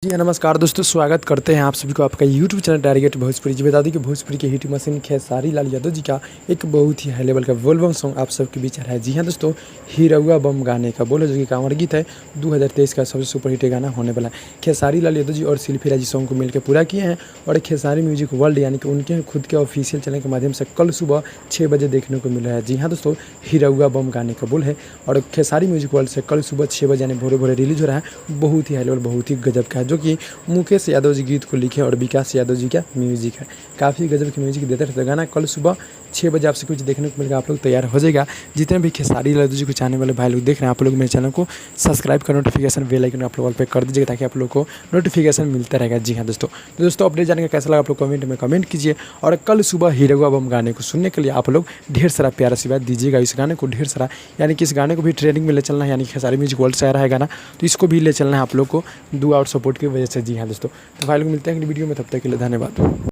जी हाँ, नमस्कार दोस्तों, स्वागत करते हैं आप सभी को आपका यूट्यूब चैनल टारगेट भोजपुरी। जी बता दें कि भोजपुरी के हिट मशीन खेसारी लाल यादव जी का एक बहुत ही हाई लेवल का वोल्बम सॉन्ग आप सबके बीच आ रहा है। जी हाँ दोस्तों, हीरौआ बम गाने का बोलो जो कि कांवड़ गीत है 2023 का सबसे सुपर हिट गाना होने वाला है। खेसारी लाल यादव जी और शिल्पी राज सॉन्ग को मिलकर पूरा किए हैं और खेसारी म्यूजिक वर्ल्ड यानी कि उनके खुद के ऑफिशियल चैनल के माध्यम से कल सुबह 6 बजे देखने को मिल रहा है। जी हाँ दोस्तों, हीरौआ बम गाने का बोल है और खेसारी म्यूजिक वर्ल्ड से कल सुबह 6 बजे यानी भोरे भोरे रिलीज हो रहा है। बहुत ही हाई लेवल, बहुत ही गजब का है, जो कि मुकेश यादव जी गीत को लिखे और विकास यादव जी का म्यूजिक है। काफ़ी गजब की म्यूजिक देते रहते गाना कल सुबह 6 बजे आपसे कुछ देखने को मिलेगा। आप लोग तैयार हो जाएगा। जितने भी खेसारी यादव जी को चाहने वाले भाई लोग देख रहे हैं, आप लोग मेरे चैनल को सब्सक्राइब कर नोटिफिकेशन बेल आइकन आप लोग पे कर दीजिएगा ताकि आप लोग को नोटिफिकेशन मिलता रहेगा। जी हाँ दोस्तों अपडेट जाने का कैसा लगा आप लोग कमेंट में कमेंट कीजिए और कल सुबह हीरौआ बम गाने को सुनने के लिए आप लोग ढेर सारा प्यार आशीर्वाद दीजिएगा। इस गाने को ढेर सारा यानी कि इस गाने को भी ट्रेंडिंग में ले चलना है, यानी खेसारी म्यूजिक वर्ल्ड से आ रहा है गाना, तो इसको भी ले चलना है आप लोग को दुआ और सपोर्ट की वजह से। जी हाँ दोस्तों, तो भाई लोग मिलते हैं अगली वीडियो में, तब तक के लिए धन्यवाद।